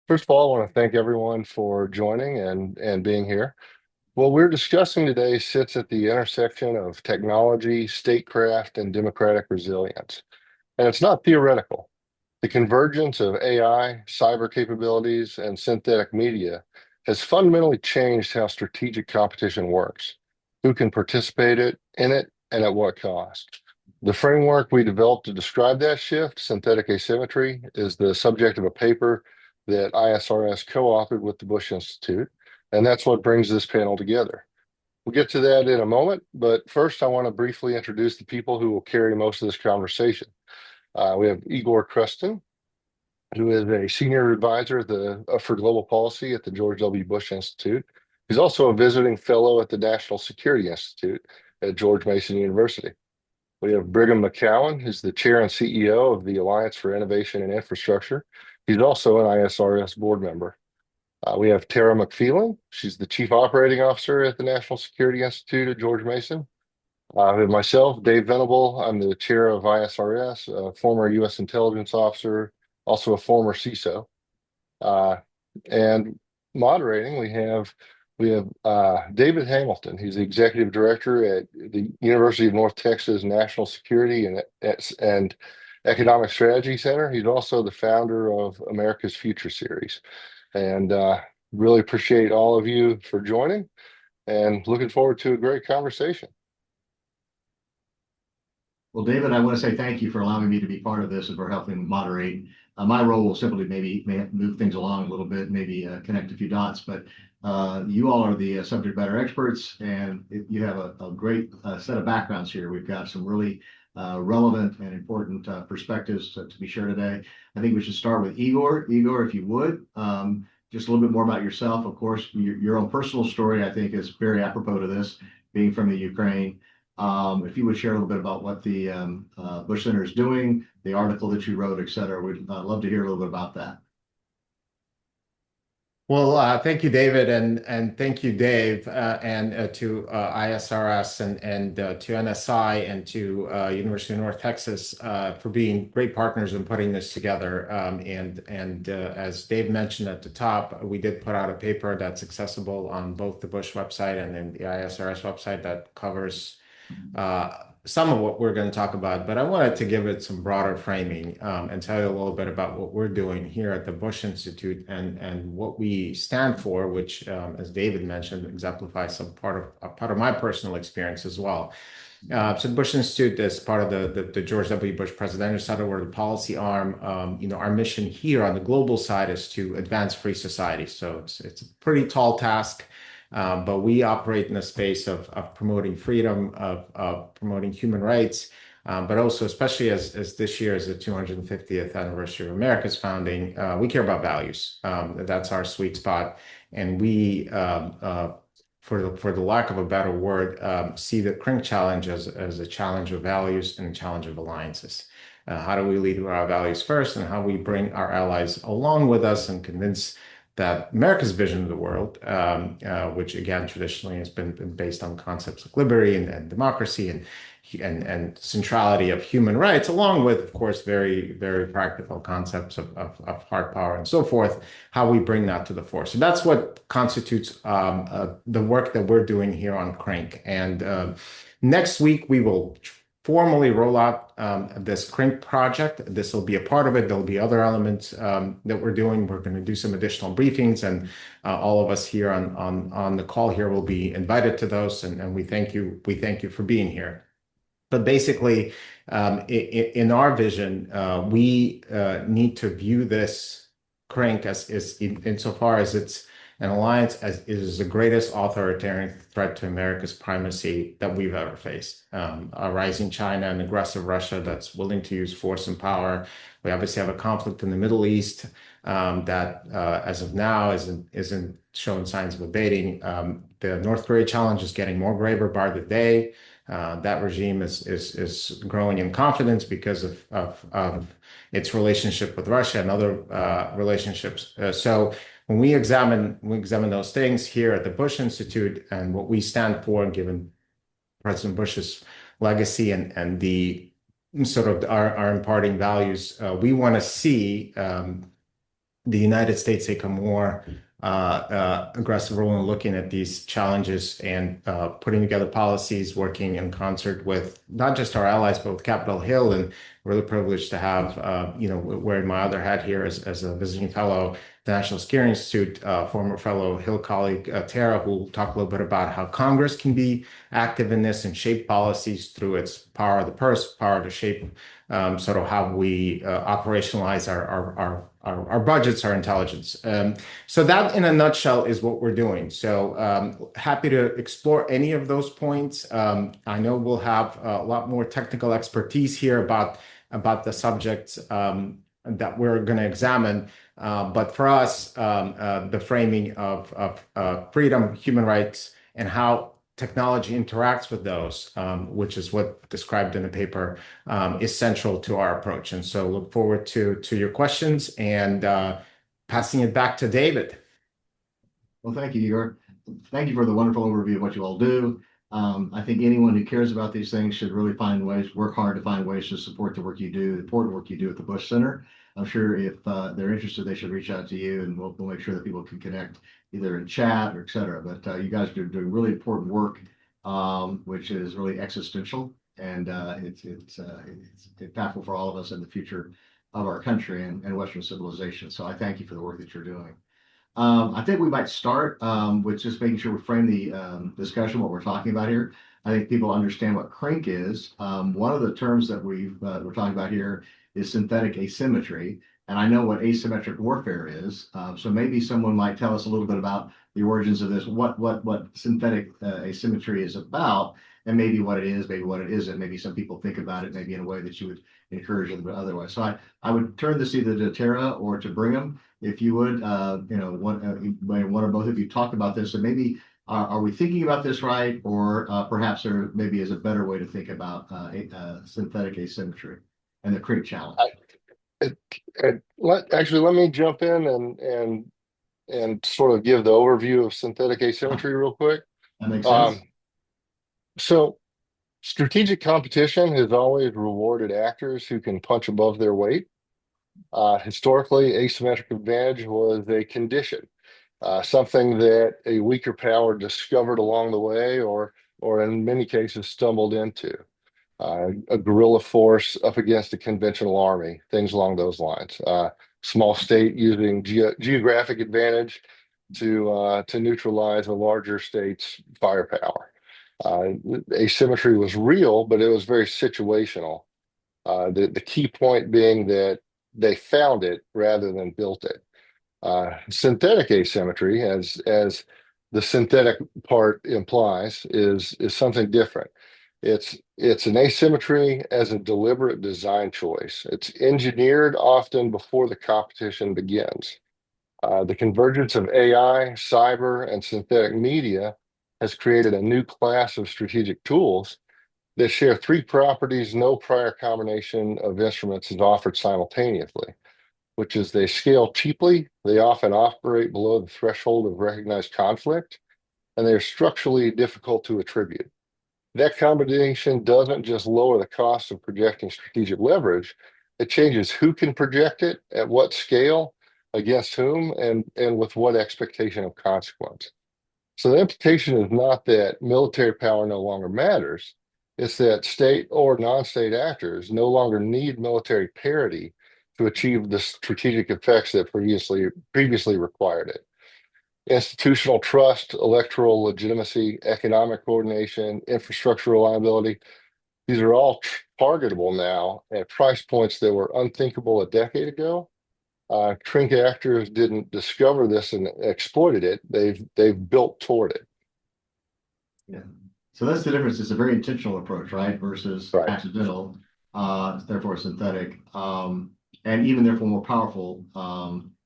First of all, I want to thank everyone for joining and being here. What we're discussing today sits at the intersection of technology, statecraft, and democratic resilience. And it's not theoretical. The convergence of AI, cyber capabilities, and synthetic media has fundamentally changed how strategic competition works, who can participate in it, and at what cost. The framework we developed to describe that shift, synthetic asymmetry, is the subject of a paper that ISRS co-authored with the Bush Institute, and that's what brings this panel together. We'll get to that in a moment, but first I want to briefly introduce the people who will carry most of this conversation. We have Igor Krestin, who is a senior advisor for global policy at the George W. Bush Institute. He's also a visiting fellow at the National Security Institute at George Mason University. We have Brigham McCowan, who's the chair and CEO of the Alliance for Innovation and Infrastructure. He's also an ISRS board member. We have Tara McPhelan. She's the chief operating officer at the National Security Institute at George Mason. We have myself, Dave Venable. I'm the chair of ISRS, a former U.S. intelligence officer, also a former CISO. And moderating, we have David Hamilton. He's the executive director at the University of North Texas National Security and Economic Strategy Center. He's also the founder of America's Future Series. And really appreciate all of you for joining and looking forward to a great conversation. Well, David, I want to say thank you for allowing me to be part of this and for helping moderate. My role will simply may move things along a little bit, maybe connect a few dots, but you all are the subject matter experts, and you have a great set of backgrounds here. We've got some really relevant and important perspectives to be shared today. I think we should start with Igor. Igor, if you would, just a little bit more about yourself. Of course, your own personal story, I think, is very apropos to this, being from the Ukraine. If you would share a little bit about what the Bush Center is doing, the article that you wrote, et cetera, we'd love to hear a little bit about that. Well, thank you, David, and thank you, Dave, and to ISRS and to NSI and to University of North Texas for being great partners in putting this together. And as Dave mentioned at the top, we did put out a paper that's accessible on both the Bush website and then the ISRS website that covers some of what we're going to talk about, but I wanted to give it some broader framing and tell you a little bit about what we're doing here at the Bush Institute and what we stand for, which, as David mentioned, exemplifies some part of my personal experience as well. So the Bush Institute is part of the George W. Bush Presidential Center. We're the policy arm. Our mission here on the global side is to advance free society. So it's a pretty tall task. But we operate in a space of promoting freedom, of promoting human rights, but also, especially as this year is the 250th anniversary of America's founding, we care about values. That's our sweet spot. And we, for the lack of a better word, see the CRINK challenge as a challenge of values and a challenge of alliances. How do we lead with our values first, and how we bring our allies along with us and convince that America's vision of the world, which again traditionally has been based on concepts of liberty and democracy and centrality of human rights, along with, of course, very, very practical concepts of hard power and so forth, how we bring that to the fore. So that's what constitutes the work that we're doing here on CRINK. And next week, we will formally roll out this CRINK project. This will be a part of it. There'll be other elements that we're doing. We're going to do some additional briefings, and all of us here on the call here will be invited to those. And we thank you. We thank you for being here. But basically, in our vision, we need to view this CRINK as insofar as it's an alliance as is the greatest authoritarian threat to America's primacy that we've ever faced. A rising China and aggressive Russia that's willing to use force and power. We obviously have a conflict in the Middle East that, as of now, isn't showing signs of abating. The North Korea challenge is getting more graver by the day. That regime is growing in confidence because of its relationship with Russia and other relationships. So when we examine those things here at the Bush Institute and what we stand for, and given President Bush's legacy and the sort of our imparting values, we want to see the United States take a more aggressive role in looking at these challenges and putting together policies, working in concert with not just our allies, but with Capitol Hill. And really privileged to have, wearing my other hat here as a visiting fellow, the National Security Institute, former fellow Hill colleague, Tara, who will talk a little bit about how Congress can be active in this and shape policies through its power of the purse, power to shape sort of how we operationalize our budgets, our intelligence. So that, in a nutshell, is what we're doing. So happy to explore any of those points. I know we'll have a lot more technical expertise here about the subjects that we're going to examine. But for us, the framing of freedom, human rights, and how technology interacts with those, which is what described in the paper, is central to our approach. And so look forward to your questions and passing it back to David. Well, thank you, Igor. Thank you for the wonderful overview of what you all do. I think anyone who cares about these things should really work hard to find ways to support the work you do, the important work you do at the Bush Center. I'm sure if they're interested, they should reach out to you, and we'll make sure that people can connect either in chat or et cetera. But you guys are doing really important work, which is really existential, and it's impactful for all of us in the future of our country and Western civilization. So I thank you for the work that you're doing. I think we might start with just making sure we frame the discussion, what we're talking about here. I think people understand what CRINK is. One of the terms that we're talking about here is synthetic asymmetry. And I know what asymmetric warfare is. So maybe someone might tell us a little bit about the origins of this, what synthetic asymmetry is about, and maybe what it is, maybe what it isn't. Maybe some people think about it maybe in a way that you would encourage them, but otherwise. So I would turn this either to Tara or to Brigham, if you would, one or both of you talk about this, and maybe are we thinking about this right, or perhaps there maybe is a better way to think about synthetic asymmetry and the CRINK challenge. Let me jump in and sort of give the overview of synthetic asymmetry real quick. That makes sense. So strategic competition has always rewarded actors who can punch above their weight. Historically, asymmetric advantage was a condition, something that a weaker power discovered along the way, or in many cases stumbled into. A guerrilla force up against a conventional army, things along those lines. Small state using geographic advantage to neutralize a larger state's firepower. Asymmetry was real, but it was very situational. The key point being that they found it rather than built it. Synthetic asymmetry, as the synthetic part implies, is something different. It's an asymmetry as a deliberate design choice. It's engineered often before the competition begins. The convergence of AI, cyber, and synthetic media has created a new class of strategic tools that share three properties no prior combination of instruments is offered simultaneously, which is they scale cheaply, they often operate below the threshold of recognized conflict, and they're structurally difficult to attribute. That combination doesn't just lower the cost of projecting strategic leverage, it changes who can project it, at what scale, against whom, and with what expectation of consequence. So the implication is not that military power no longer matters, it's that state or non-state actors no longer need military parity to achieve the strategic effects that previously required it. Institutional trust, electoral legitimacy, economic coordination, infrastructure reliability, these are all targetable now at price points that were unthinkable a decade ago. CRINK actors didn't discover this and exploited it. They've built toward it. Yeah. So that's the difference. It's a very intentional approach, right? Versus accidental, therefore synthetic, and even therefore more powerful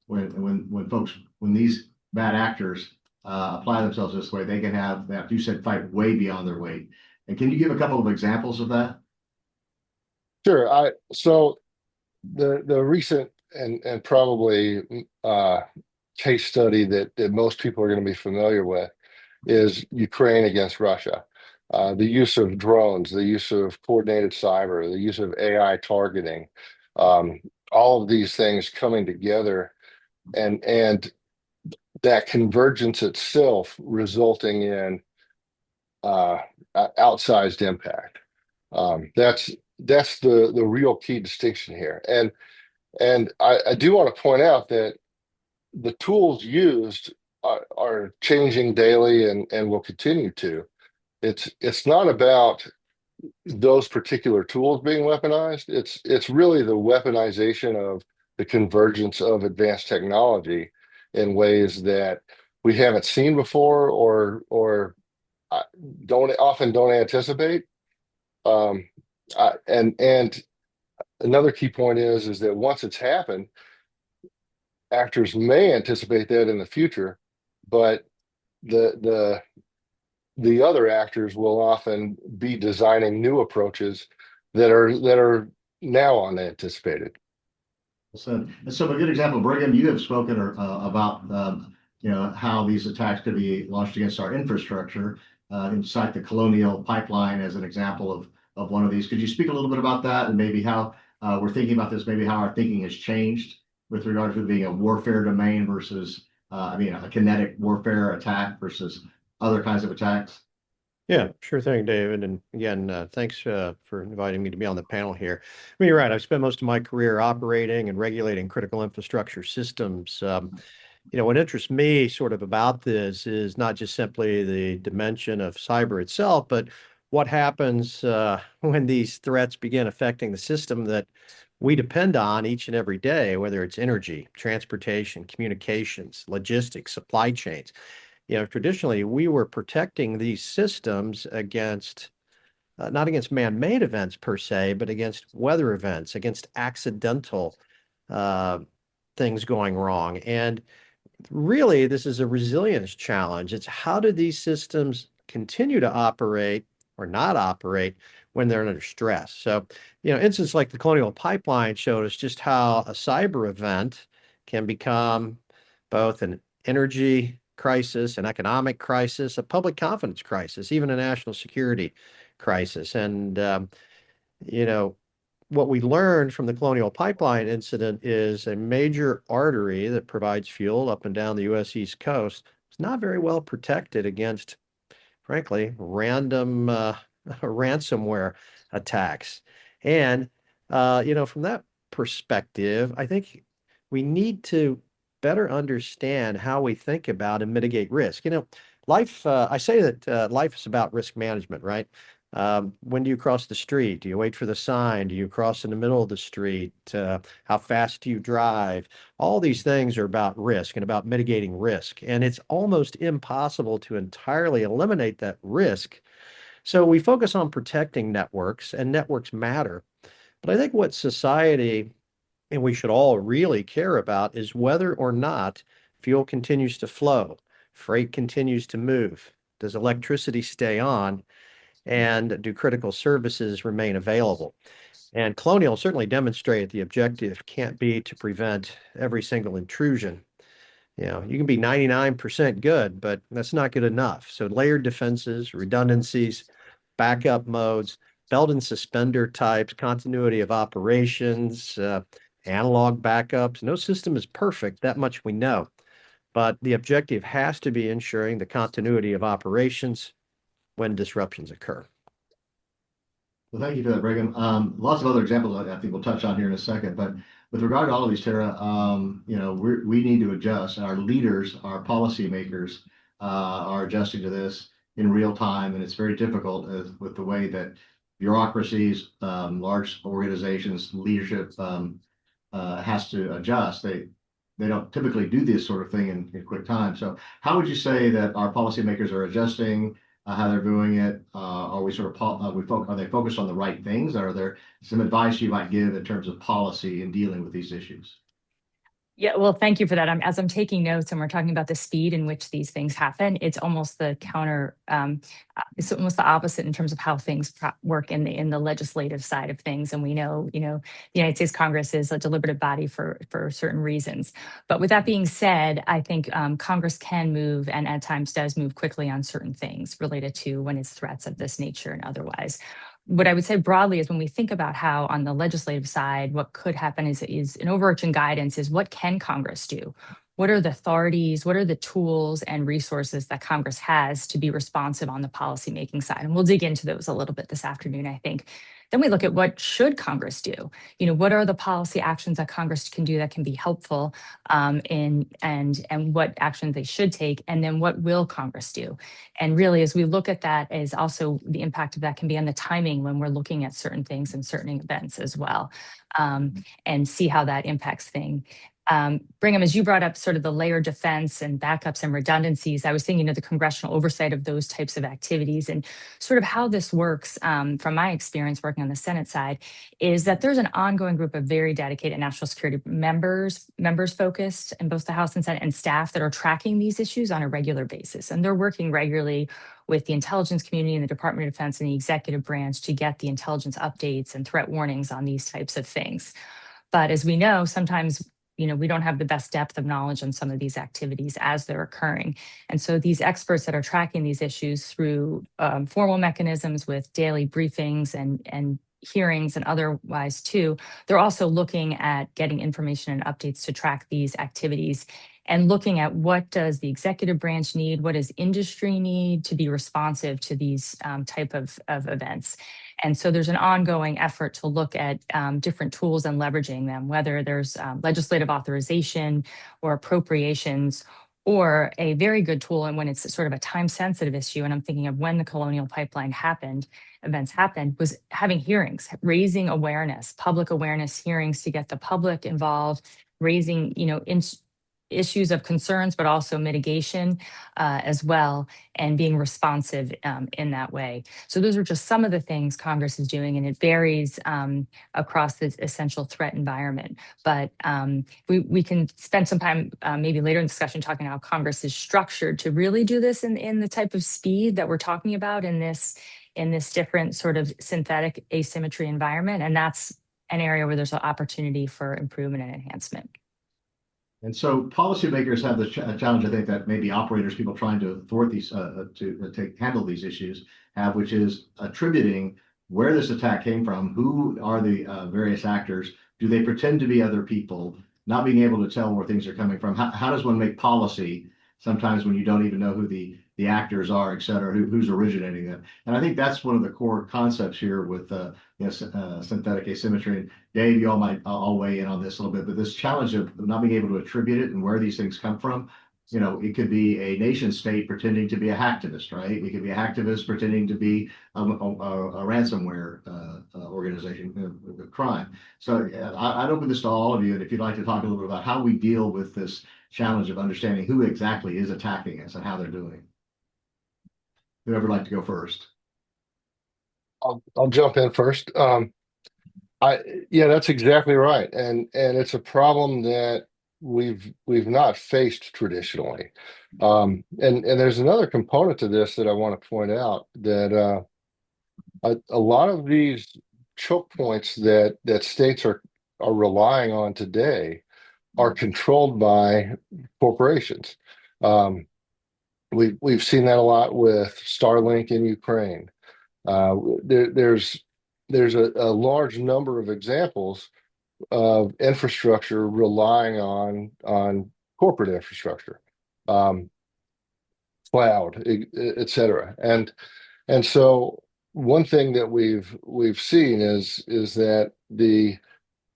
when these bad actors apply themselves this way, they can have, you said, fight way beyond their weight. And can you give a couple of examples of that? Sure. So the recent and probably case study that most people are going to be familiar with is Ukraine against Russia. The use of drones, the use of coordinated cyber, the use of AI targeting, all of these things coming together and that convergence itself resulting in outsized impact. That's the real key distinction here. And I do want to point out that the tools used are changing daily and will continue to. It's not about those particular tools being weaponized. It's really the weaponization of the convergence of advanced technology in ways that we haven't seen before or don't anticipate. Um, and another key point is that once it's happened, actors may anticipate that in the future, but the the other actors will often be designing new approaches that are now unanticipated. So, a good example, Brigham, you have spoken about how these attacks could be launched against our infrastructure. And cite the Colonial Pipeline as an example of one of these. Could you speak a little bit about that and maybe how we're thinking about this, maybe how our thinking has changed with regard to being a warfare domain versus, a kinetic warfare attack versus other kinds of attacks? Yeah, sure thing, David. And again, thanks for inviting me to be on the panel here. I mean, you're right. I've spent most of my career operating and regulating critical infrastructure systems. What interests me sort of about this is not just simply the dimension of cyber itself, but what happens when these threats begin affecting the system that we depend on each and every day, whether it's energy, transportation, communications, logistics, supply chains. Traditionally, we were protecting these systems against, not against man-made events per se, but against weather events, against accidental things going wrong. And really, this is a resilience challenge. It's how do these systems continue to operate or not operate when they're under stress? So, instances like the Colonial Pipeline showed us just how a cyber event can become both an energy crisis, an economic crisis, a public confidence crisis, even a national security crisis. And, what we learned from the Colonial Pipeline incident is a major artery that provides fuel up and down the U.S. East Coast is not very well protected against, frankly, random ransomware attacks. And, from that perspective, I think we need to better understand how we think about and mitigate risk. Life, I say that life is about risk management, right? When do you cross the street? Do you wait for the sign? Do you cross in the middle of the street? How fast do you drive? All these things are about risk and about mitigating risk. And it's almost impossible to entirely eliminate that risk. So we focus on protecting networks, and networks matter. But I think what society and we should all really care about is whether or not fuel continues to flow, freight continues to move, does electricity stay on, and do critical services remain available? And Colonial certainly demonstrated the objective can't be to prevent every single intrusion. You can be 99% good, but that's not good enough. So layered defenses, redundancies, backup modes, belt and suspender types, continuity of operations, analog backups. No system is perfect, that much we know. But the objective has to be ensuring the continuity of operations when disruptions occur. Well, thank you for that, Brigham. Lots of other examples I think we'll touch on here in a second, but with regard to all of these, Tara, we need to adjust. Our leaders, our policymakers, are adjusting to this in real time, and it's very difficult with the way that bureaucracies, large organizations, leadership has to adjust. They don't typically do this sort of thing in quick time. So, how would you say that our policymakers are adjusting? How they're doing it? Are we sort of are they focused on the right things? Are there some advice you might give in terms of policy in dealing with these issues? Yeah, well, thank you for that. As I'm taking notes and we're talking about the speed in which these things happen, it's almost the it's almost the opposite in terms of how things work in the legislative side of things. And we know, the United States Congress is a deliberative body for certain reasons. But with that being said, I think Congress can move and at times does move quickly on certain things related to when it's threats of this nature and otherwise. what I would say broadly is when we think about how on the legislative side, what could happen is an overarching guidance is what can Congress do? What are the authorities? What are the tools and resources that Congress has to be responsive on the policymaking side? And we'll dig into those a little bit this afternoon, I think. Then we look at what should Congress do? What are the policy actions that Congress can do that can be helpful and what actions they should take? And then what will Congress do? And really, as we look at that, is also the impact of that can be on the timing when we're looking at certain things and certain events as well, and see how that impacts things. Brigham, as you brought up sort of the layered defense and backups and redundancies, I was thinking of the congressional oversight of those types of activities and sort of how this works from my experience working on the Senate side is that there's an ongoing group of very dedicated national security members focused in both the House and Senate and staff that are tracking these issues on a regular basis. And they're working regularly with the intelligence community and the Department of Defense and the executive branch to get the intelligence updates and threat warnings on these types of things. But as we know, sometimes we don't have the best depth of knowledge on some of these activities as they're occurring. And so these experts that are tracking these issues through formal mechanisms with daily briefings and hearings and otherwise too, they're also looking at getting information and updates to track these activities and looking at what does the executive branch need, what does industry need to be responsive to these type of events. And so there's an ongoing effort to look at different tools and leveraging them, whether there's legislative authorization or appropriations, or a very good tool. And when it's sort of a time sensitive issue, and I'm thinking of when the Colonial Pipeline events happened, was having hearings, raising awareness, public awareness hearings to get the public involved, raising, issues of concerns, but also mitigation as well, and being responsive in that way. So those are just some of the things Congress is doing, and it varies across this essential threat environment. But we can spend some time maybe later in the discussion talking about how Congress is structured to really do this in the type of speed that we're talking about in this different sort of synthetic asymmetry environment. And that's an area where there's an opportunity for improvement and enhancement. And so policymakers have the challenge, I think, that maybe operators, people trying to thwart these, handle these issues have, which is attributing where this attack came from, who are the various actors, do they pretend to be other people, not being able to tell where things are coming from. How does one make policy sometimes when you don't even know who the actors are, et cetera, who's originating them? And I think that's one of the core concepts here with synthetic asymmetry. And Dave, you all might all weigh in on this a little bit, but this challenge of not being able to attribute it and where these things come from, it could be a nation state pretending to be a hacktivist, right? It could be a hacktivist pretending to be a ransomware organization, a crime. So I'd open this to all of you, and if you'd like to talk a little bit about how we deal with this challenge of understanding who exactly is attacking us and how they're doing. Whoever would like to go first? I'll jump in first. Yeah, that's exactly right, and it's a problem that we've not faced traditionally. And there's another component to this that I want to point out, that a lot of these choke points that states are relying on today are controlled by corporations. We've seen that a lot with Starlink in Ukraine. There's a large number of examples of infrastructure relying on corporate infrastructure, cloud, et cetera. And so one thing that we've seen is that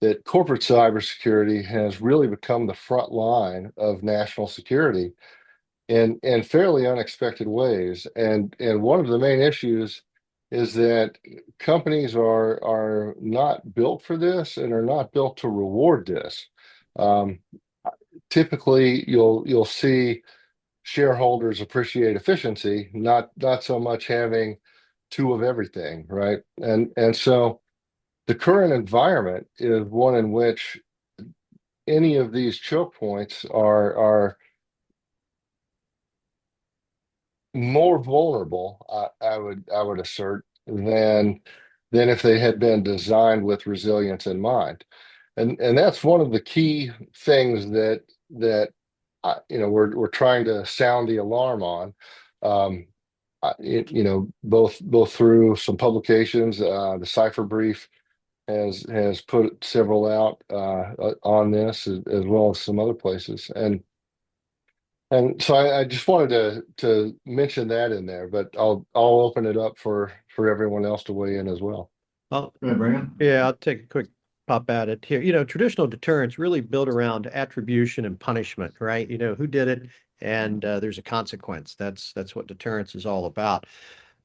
that corporate cybersecurity has really become the front line of national security in fairly unexpected ways. And one of the main issues is that companies are not built for this and are not built to reward this. Typically, you'll see shareholders appreciate efficiency, not so much having two of everything, right? And so the current environment is one in which any of these choke points are more vulnerable, I would assert, than if they had been designed with resilience in mind. And that's one of the key things that we're trying to sound the alarm on. both through some publications, the Cipher Brief has put several out on this as well as some other places, and so I just wanted to mention that in there, but I'll open it up for everyone else to weigh in as well. Well, Go ahead, Brian. yeah, I'll take a quick pop at it here. Traditional deterrence really built around attribution and punishment, right? Who did it, and there's a consequence. That's what deterrence is all about.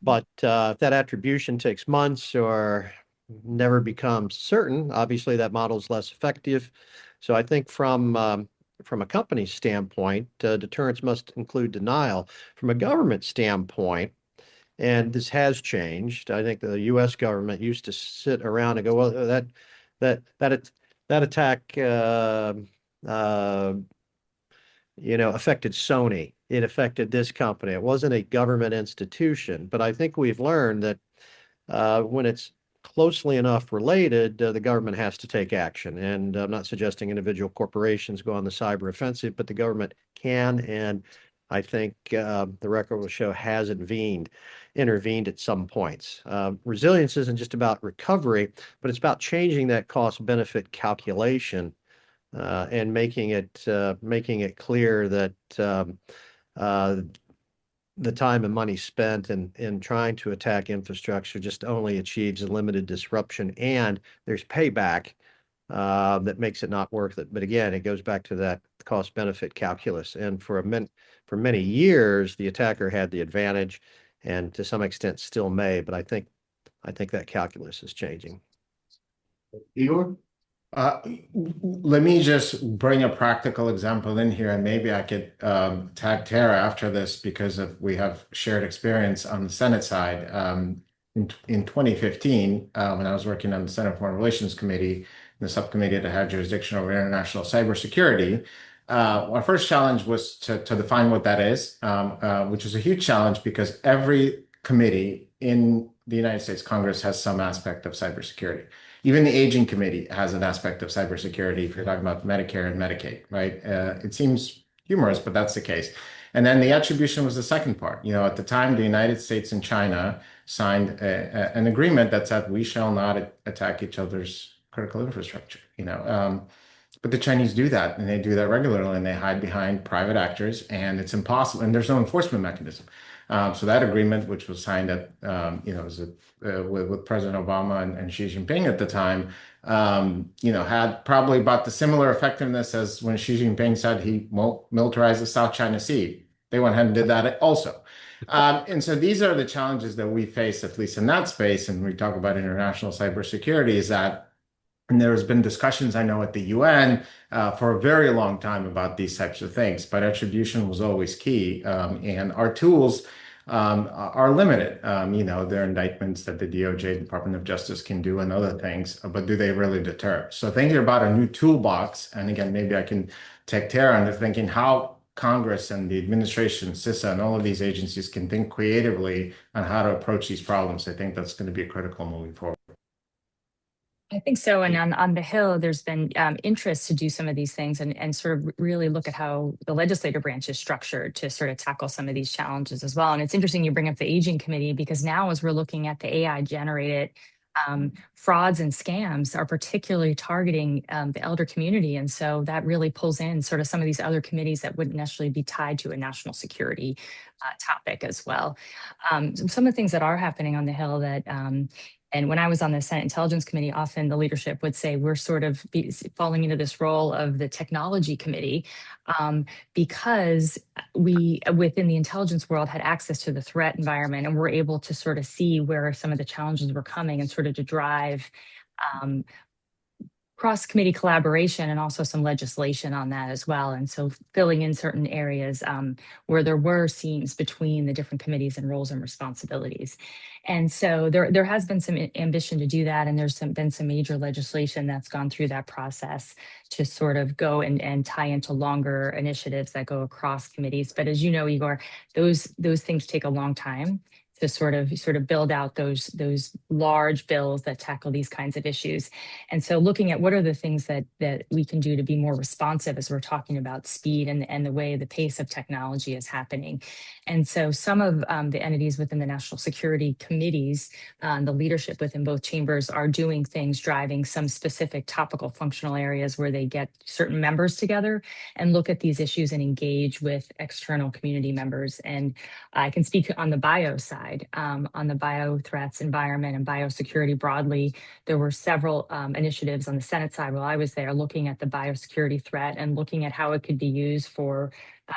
But if that attribution takes months or never becomes certain, obviously that model is less effective. So I think from a company standpoint, deterrence must include denial. From a government standpoint, and this has changed. I think the U.S. government used to sit around and go, well, that attack, affected Sony. It affected this company. It wasn't a government institution. But I think we've learned that when it's closely enough related, the government has to take action. And I'm not suggesting individual corporations go on the cyber offensive, but the government can. And I think the record will show has intervened at some points. Resilience isn't just about recovery, but it's about changing that cost benefit calculation and making it clear that the time and money spent in trying to attack infrastructure just only achieves a limited disruption, and there's payback that makes it not worth it. But again, it goes back to that cost benefit calculus. And for many years, the attacker had the advantage, and to some extent still may. But I think that calculus is changing. Igor? Let me just bring a practical example in here, and maybe I could tag Tara after this because we have shared experience on the Senate side. In 2015, when I was working on the Senate Foreign Relations Committee, the subcommittee that had jurisdiction over international cybersecurity, our first challenge was to define what that is, which is a huge challenge because every committee in the United States Congress has some aspect of cybersecurity. Even the Aging Committee has an aspect of cybersecurity if you're talking about Medicare and Medicaid, right? It seems humorous, but that's the case. And then the attribution was the second part. At the time, the United States and China signed an agreement that said we shall not attack each other's critical infrastructure. But the Chinese do that, and they do that regularly, and they hide behind private actors, and it's impossible, and there's no enforcement mechanism. So that agreement, which was signed with President Obama and Xi Jinping at the time, had probably about the similar effectiveness as when Xi Jinping said he won't militarize the South China Sea. They went ahead and did that also. And so these are the challenges that we face, at least in that space, and we talk about international cybersecurity, is that and there's been discussions, I know, at the UN for a very long time about these types of things, but attribution was always key. And our tools are limited. There are indictments that the DOJ, Department of Justice, can do and other things, but do they really deter? So thinking about a new toolbox, and again, maybe I can take Tara into thinking how Congress and the administration, CISA, and all of these agencies can think creatively on how to approach these problems. I think that's going to be critical moving forward. I think so. And on the Hill, there's been interest to do some of these things and sort of really look at how the legislative branch is structured to sort of tackle some of these challenges as well. And it's interesting you bring up the Aging Committee, because now as we're looking at the AI generated frauds and scams are particularly targeting the elder community. And so that really pulls in sort of some of these other committees that wouldn't necessarily be tied to a national security topic as well. Some of the things that are happening on the Hill that and when I was on the Senate Intelligence Committee, often the leadership would say we're sort of falling into this role of the technology committee because we, within the intelligence world, had access to the threat environment and were able to sort of see where some of the challenges were coming and sort of to drive cross-committee collaboration and also some legislation on that as well. And so filling in certain areas where there were seams between the different committees and roles and responsibilities. And so there has been some ambition to do that. And there's been some major legislation that's gone through that process to sort of go and tie into longer initiatives that go across committees. But as you know, Igor, those things take a long time. sort of build out those large bills that tackle these kinds of issues. And so looking at what are the things that we can do to be more responsive as we're talking about speed and the way the pace of technology is happening. And so some of the entities within the national security committees, the leadership within both chambers are doing things, driving some specific topical functional areas where they get certain members together and look at these issues and engage with external community members. And I can speak on the bio side, on the bio threats environment and biosecurity broadly. There were several initiatives on the Senate side while I was there looking at the biosecurity threat and looking at how it could be used for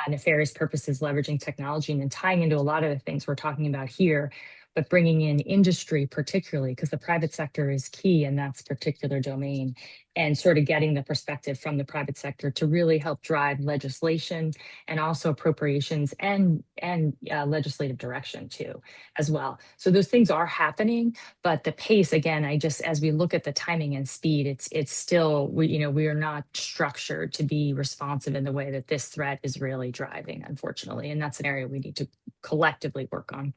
nefarious purposes, leveraging technology, and then tying into a lot of the things we're talking about here, but bringing in industry particularly, because the private sector is key in that particular domain, and sort of getting the perspective from the private sector to really help drive legislation and also appropriations and legislative direction too, as well. So those things are happening, but the pace, again, as we look at the timing and speed, it's still, we are not structured to be responsive in the way that this threat is really driving, unfortunately. And that's an area we need to collectively work on.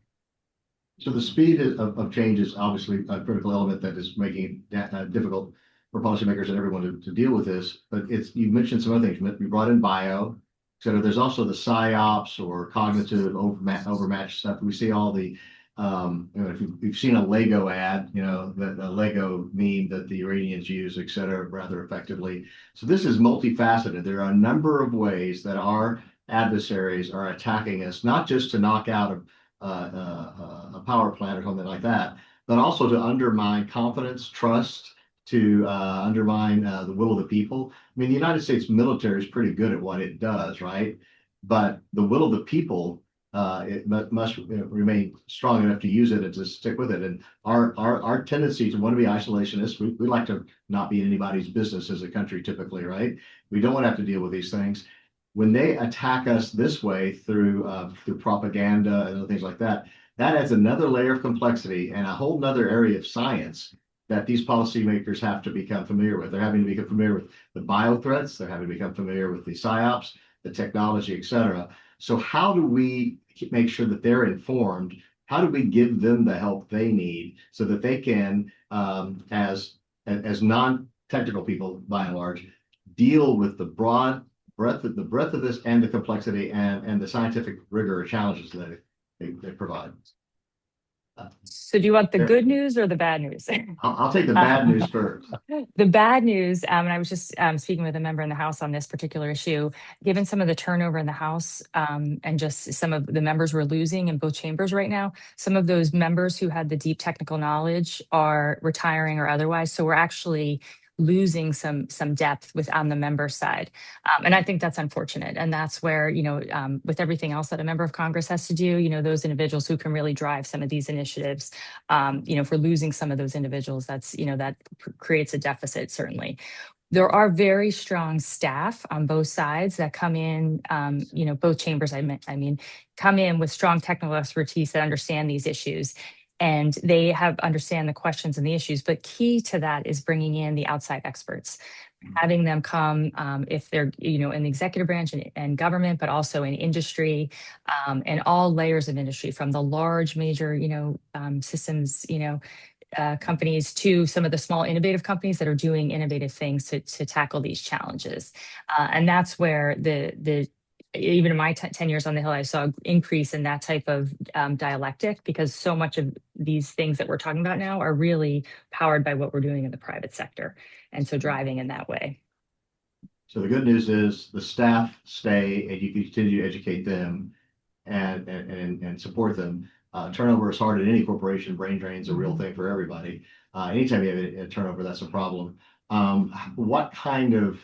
So the speed of change is obviously a critical element that is making it difficult for policymakers and everyone to deal with this. But you mentioned some other things. You brought in bio, et cetera. There's also the psyops or cognitive overmatch stuff. We see all the, if you've seen a Lego ad, the Lego meme that the Iranians use, et cetera, rather effectively. So this is multifaceted. There are a number of ways that our adversaries are attacking us, not just to knock out a power plant or something like that, but also to undermine confidence, trust, to undermine the will of the people. I mean, the United States military is pretty good at what it does, right? But the will of the people, it must remain strong enough to use it and to stick with it. And our tendency to want to be isolationists, we like to not be anybody's business as a country typically, right? We don't want to have to deal with these things. When they attack us this way through propaganda and other things like that, that adds another layer of complexity and a whole nother area of science that these policymakers have to become familiar with. They're having to become familiar with the bio threats. They're having to become familiar with the psyops, the technology, et cetera. So how do we make sure that they're informed? How do we give them the help they need so that they can, as non-technical people by and large, deal with the breadth of this and the complexity and the scientific rigor or challenges that they provide. So do you want the good news or the bad news? I'll take the bad news first. The bad news, and I was just speaking with a member in the House on this particular issue, given some of the turnover in the House and just some of the members we're losing in both chambers right now, some of those members who had the deep technical knowledge are retiring or otherwise. So we're actually losing some depth on the member side. And I think that's unfortunate. And that's where, with everything else that a member of Congress has to do, those individuals who can really drive some of these initiatives, if we're losing some of those individuals, that creates a deficit, certainly. There are very strong staff on both sides that come in, both chambers, come in with strong technical expertise that understand these issues. And they understand the questions and the issues, but key to that is bringing in the outside experts, having them come if they're, in the executive branch and government, but also in industry and all layers of industry, from the large major, systems, companies to some of the small innovative companies that are doing innovative things to tackle these challenges. And that's where even in my 10 years on the Hill, I saw an increase in that type of dialectic, because so much of these things that we're talking about now are really powered by what we're doing in the private sector. And so driving in that way. So the good news is the staff stay and you can continue to educate them and support them. Turnover is hard at any corporation. Brain drain is a real thing for everybody. Anytime you have a turnover, that's a problem. What kind of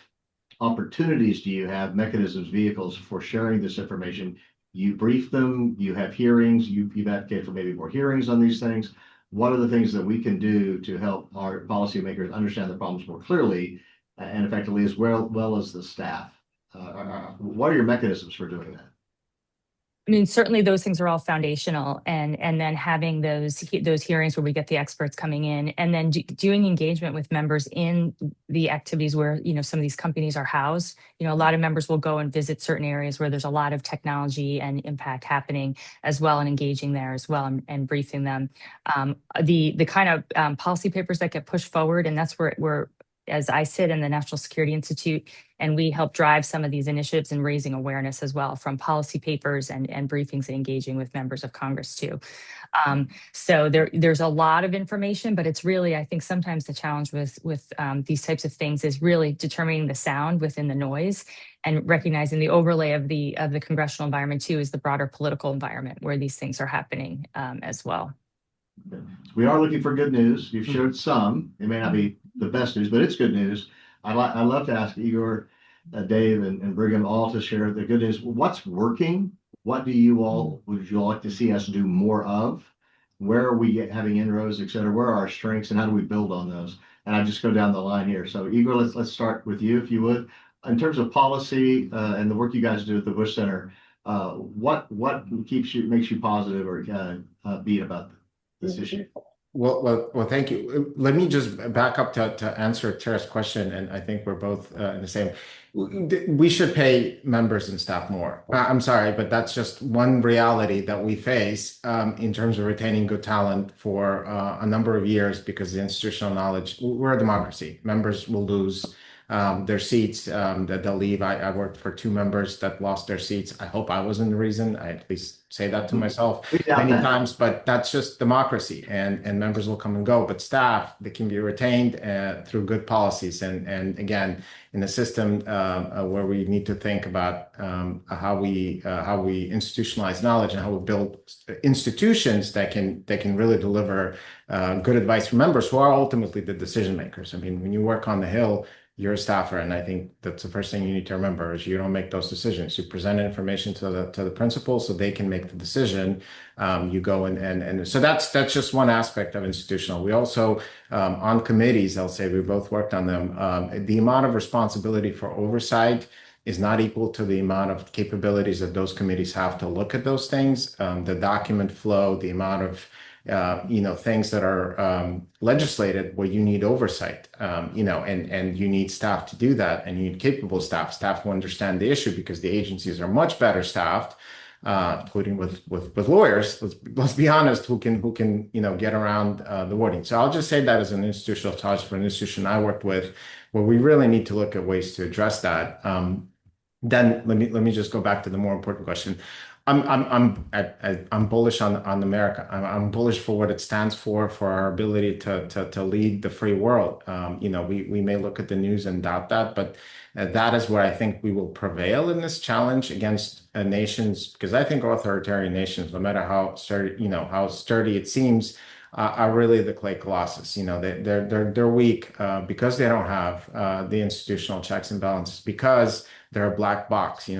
opportunities do you have, mechanisms, vehicles for sharing this information? You brief them, you have hearings, you've advocated for maybe more hearings on these things. What are the things that we can do to help our policymakers understand the problems more clearly and effectively, as well as the staff? What are your mechanisms for doing that? I mean, certainly those things are all foundational, and then having those hearings where we get the experts coming in, and then doing engagement with members in the activities where, you know, some of these companies are housed. You know, a lot of members will go and visit certain areas where there's a lot of technology and impact happening as well, and engaging there as well, and briefing them. The kind of policy papers that get pushed forward, and that's where as I sit in the National Security Institute, and we help drive some of these initiatives and raising awareness as well, from policy papers and briefings, and engaging with members of Congress too. So there's a lot of information, but it's really, I think sometimes the challenge with these types of things is really determining the sound within the noise, and recognizing the overlay of the congressional environment too is the broader political environment where these things are happening as well. We are looking for good news. You've showed some. It may not be the best news, but it's good news. I'd love to ask Igor, Dave, and Brigham all to share the good news. What's working? What would you all like to see us do more of? Where are we having inroads, et cetera? Where are our strengths, and how do we build on those? And I just go down the line here. So Igor, let's start with you, if you would. In terms of policy and the work you guys do at the Bush Center, what makes you positive or upbeat about this issue? Well, thank you. Let me just back up to answer Tara's question, and I think we're both in the same. We should pay members and staff more. I'm sorry, but that's just one reality that we face in terms of retaining good talent for a number of years, because the institutional knowledge, we're a democracy. Members will lose their seats, that they'll leave. I worked for 2 members that lost their seats. I hope I wasn't the reason. I at least say that to myself many times, but that's just democracy, and members will come and go. But staff, they can be retained through good policies. And again, in a system where we need to think about how we institutionalize knowledge, and how we build institutions that can really deliver good advice for members, who are ultimately the decision makers. I mean, when you work on the Hill, you're a staffer, and I think that's the first thing you need to remember, is you don't make those decisions. You present information to the principal so they can make the decision. You go and so that's just one aspect of institutional. We also on committees, I'll say we both worked on them. The amount of responsibility for oversight is not equal to the amount of capabilities that those committees have to look at those things. The document flow, the amount of things that are legislated where you need oversight, and you need staff to do that, and you need capable staff who understand the issue, because the agencies are much better staffed, including with lawyers. Let's be honest, who can get around the wording. So I'll just say that as an institutional charge for an institution I worked with, where we really need to look at ways to address that. Then let me just go back to the more important question. I'm bullish on America. I'm bullish for what it stands for our ability to lead the free world. We may look at the news and doubt that, but that is where I think we will prevail in this challenge against nations, because I think authoritarian nations, no matter how sturdy it seems, are really the clay colossus. They're weak because they don't have the institutional checks and balances, because they're a black box. To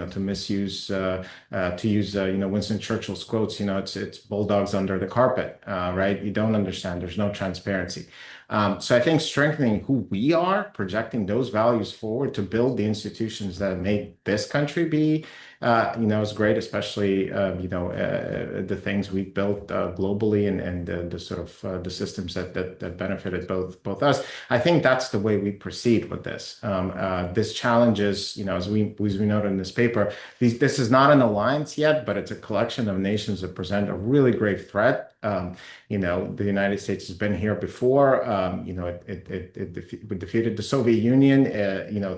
use Winston Churchill's quotes, it's bulldogs under the carpet, right? You don't understand. There's no transparency. So I think strengthening who we are, projecting those values forward to build the institutions that made this country be, is great, especially, the things we've built globally, and the sort of the systems that benefited both us. I think that's the way we proceed with this. This challenge is, as we noted in this paper, this is not an alliance yet, but it's a collection of nations that present a really great threat. The United States has been here before. It defeated the Soviet Union,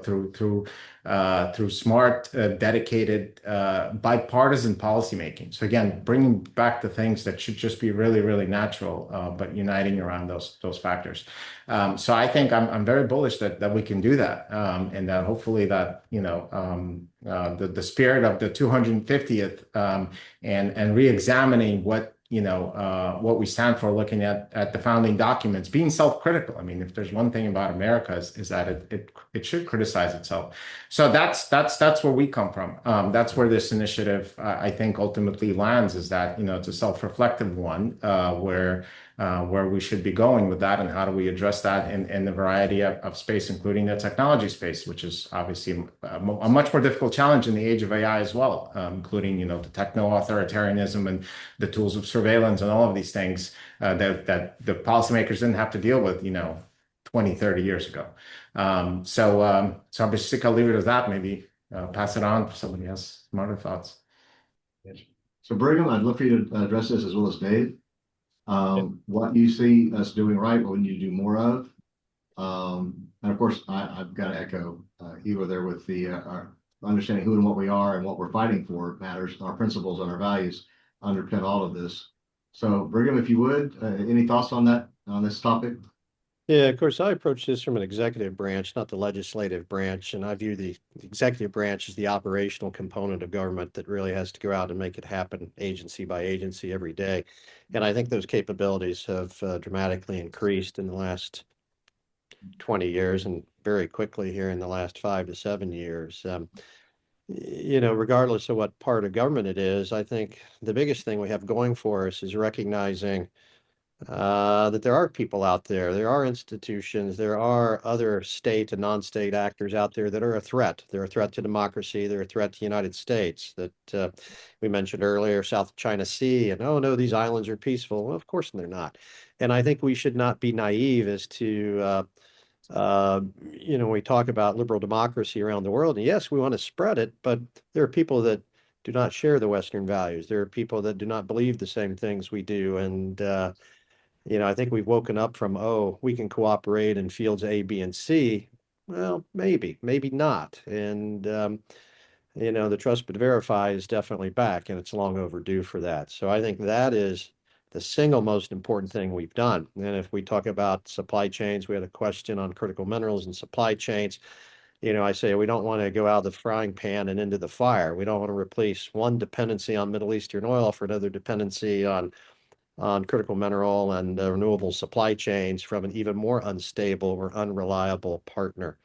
through smart, dedicated, bipartisan policymaking. So again, bringing back the things that should just be really, really natural, but uniting around those factors. So I think I'm very bullish that we can do that, and that hopefully that the spirit of the 250th and re-examining what we stand for, looking at the founding documents, being self-critical. I mean, if there's one thing about America is that it should criticize itself. So that's where we come from. That's where this initiative, I think, ultimately lands, is that, it's a self-reflective one, where where we should be going with that and how do we address that in the variety of space, including the technology space, which is obviously a much more difficult challenge in the age of AI as well, including, you know, the techno-authoritarianism and the tools of surveillance and all of these things that the policymakers didn't have to deal with, you know, 20, 30 years ago. So I'm just sick, I'll leave it at that. Maybe pass it on for somebody else, some other thoughts. So Brigham, I'd love for you to address this as well as Dave. What you see us doing right, what we need to do more of. And of course, I've got to echo Ewa there with the our understanding who and what we are and what we're fighting for matters. Our principles and our values underpin all of this. So Brigham, if you would, any thoughts on that, on this topic? Yeah, of course, I approach this from an executive branch, not the legislative branch, and I view the executive branch as the operational component of government that really has to go out and make it happen agency by agency every day. And I think those capabilities have dramatically increased in the last 20 years and very quickly here in the last 5 to 7 years. You know, regardless of what part of government it is, I think the biggest thing we have going for us is recognizing that there are people out there, there are institutions, there are other state and non-state actors out there that are a threat. They're a threat to democracy. They're a threat to the United States. That we mentioned earlier, South China Sea, and oh no, these islands are peaceful. Well, of course they're not. And I think we should not be naive as to you know, we talk about liberal democracy around the world, and yes, we want to spread it, but there are people that do not share the Western values. There are people that do not believe the same things we do, and you know, I think we've woken up from, oh, we can cooperate in fields A, B, and C. Well, maybe, maybe not. And, you know, the trust but verify is definitely back, and it's long overdue for that. So I think that is the single most important thing we've done. And if we talk about supply chains, we had a question on critical minerals and supply chains. You know, I say we don't want to go out of the frying pan and into the fire. We don't want to replace one dependency on Middle Eastern oil for another dependency on critical mineral and renewable supply chains from an even more unstable or unreliable partner.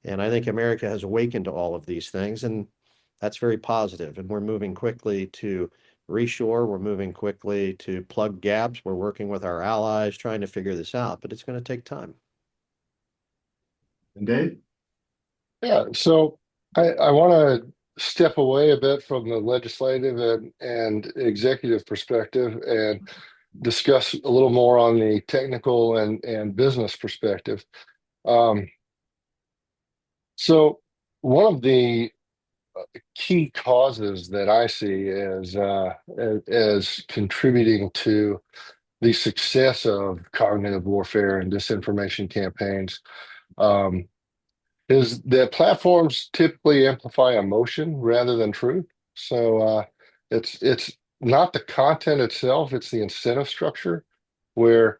And I think America has awakened to all of these things, and that's very positive. And we're moving quickly to reshore. We're moving quickly to plug gaps. We're working with our allies, trying to figure this out, but it's going to take time. And Dave? Yeah, so I want to step away a bit from the legislative and executive perspective and discuss a little more on the technical and business perspective. So one of the key causes that I see as contributing to the success of cognitive warfare and disinformation campaigns is that platforms typically amplify emotion rather than truth. So it's not the content itself, it's the incentive structure where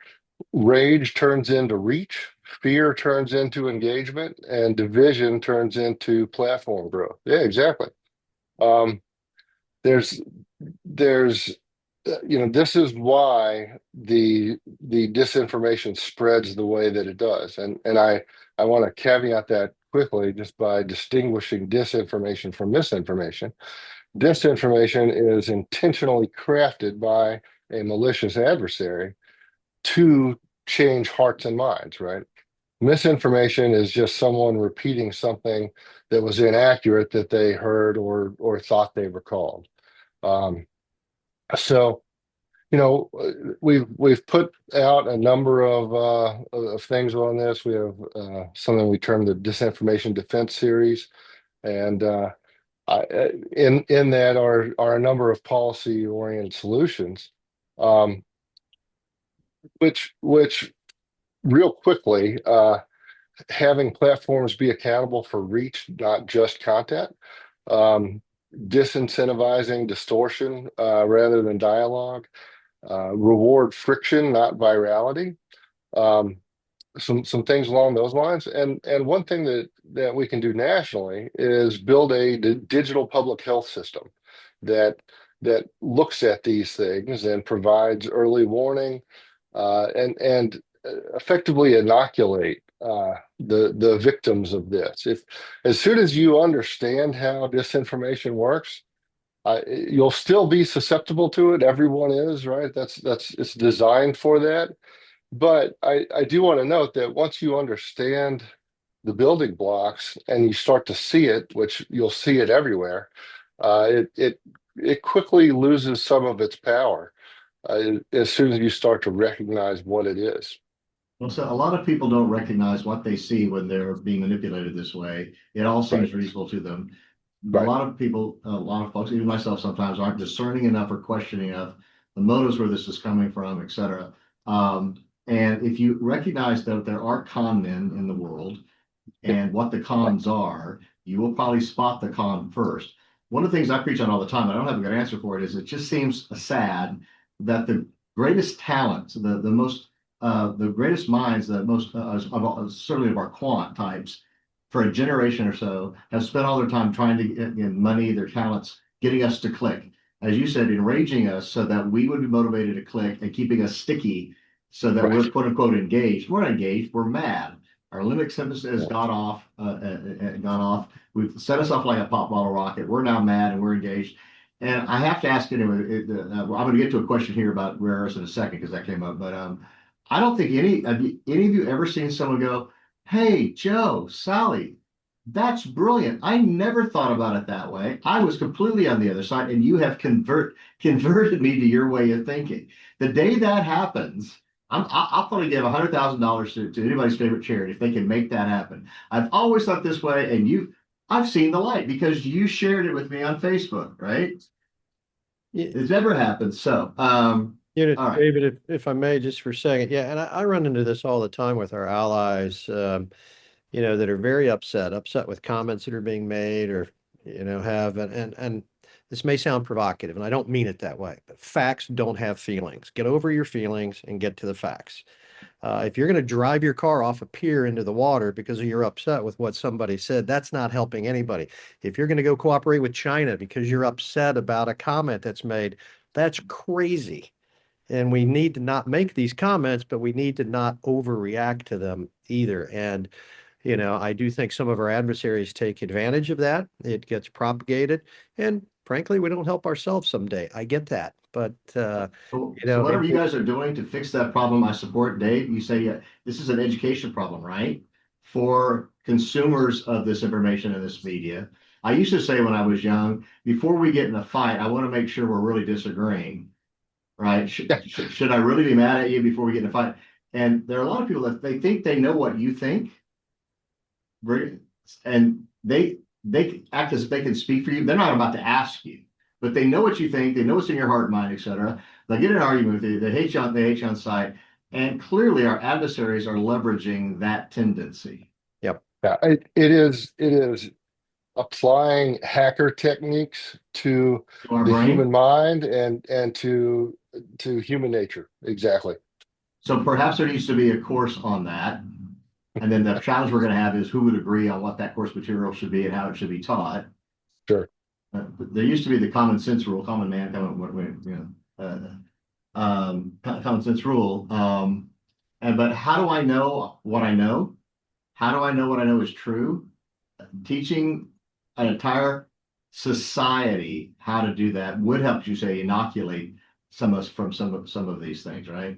rage turns into reach, fear turns into engagement, and division turns into platform growth. Yeah, exactly. Um, there's you know, this is why the disinformation spreads the way that it does, and I want to caveat that quickly just by distinguishing disinformation from misinformation. Disinformation is intentionally crafted by a malicious adversary to change hearts and minds, right? Misinformation is just someone repeating something that was inaccurate that they heard or thought they recalled. Um, so, you know, we've put out a number of things on this. We have something we term the Disinformation Defense Series, and in that are a number of policy-oriented solutions, um, which real quickly, having platforms be accountable for reach, not just content, um, disincentivizing distortion rather than dialogue, reward friction, not virality. Um, some things along those lines. And one thing that we can do nationally is build a digital public health system that looks at these things and provides early warning and effectively inoculate the victims of this. If as soon as you understand how disinformation works, You'll still be susceptible to it. Everyone is, right? It's designed for that. But I do want to note that once you understand the building blocks and you start to see it, which you'll see it everywhere, it quickly loses some of its power as soon as you start to recognize what it is. Well, so a lot of people don't recognize what they see when they're being manipulated this way. It all Right. seems reasonable to them. A Right. lot of people, a lot of folks, even myself sometimes, aren't discerning enough or questioning enough the motives where this is coming from, et cetera. And if you recognize that there are con men in the world and what the cons are, you will probably spot the con first. One of the things I preach on all the time, I don't have a good answer for it, is it just seems sad that the greatest talents, the greatest minds, the most certainly of our quant types, for a generation or so, have spent all their time trying to get money, their talents, getting us to click. As you said, enraging us so that we would be motivated to click and keeping us sticky so that we're Right. quote unquote engaged. We're not engaged, we're mad. Our limbic system has Yeah. gone off. We've set us off like a pop bottle rocket. We're now mad and we're engaged. And I have to ask anyway. I'm going to get to a question here about rare earths in a second because that came up. But I don't think any of you ever seen someone go, "Hey, Joe, Sally, that's brilliant. I never thought about it that way. I was completely on the other side, and you have converted me to your way of thinking." The day that happens, I'll probably give $100,000 to anybody's favorite charity if they can make that happen. I've always thought this way, and I've seen the light because you shared it with me on Facebook, right? Yeah. It's never happened. So, all right. David, if I may, just for a second. Yeah, and I run into this all the time with our allies, that are very upset with comments that are being made or, and this may sound provocative, and I don't mean it that way, but facts don't have feelings. Get over your feelings and get to the facts. If you're going to drive your car off a pier into the water because you're upset with what somebody said, that's not helping anybody. If you're going to go cooperate with China because you're upset about a comment that's made, that's crazy. And we need to not make these comments, but we need to not overreact to them either. And, I do think some of our adversaries take advantage of that. It gets propagated. And frankly, we don't help ourselves someday. I get that. But, So whatever you guys are doing to fix that problem, I support. Dave, you say this is an education problem, right? For consumers of this information and this media. I used to say when I was young, before we get in a fight, I want to make sure we're really disagreeing, right? Should I really be mad at you before we get in a fight? And there are a lot of people that they think they know what you think, and they act as if they can speak for you. They're not about to ask you, but they know what you think. They know what's in your heart and mind, etc. They get in an argument with you. They hate you on sight, and clearly our adversaries are leveraging that tendency. Yep. Yeah, it is applying hacker techniques to To our the brain. human mind and to human nature. Exactly. So perhaps there needs to be a course on that. And then the challenge we're going to have is who would agree on what that course material should be and how it should be taught. Sure. There used to be the common sense rule, common sense rule. But how do I know what I know? How do I know what I know is true? Teaching an entire society how to do that would help you say inoculate some of these things, right?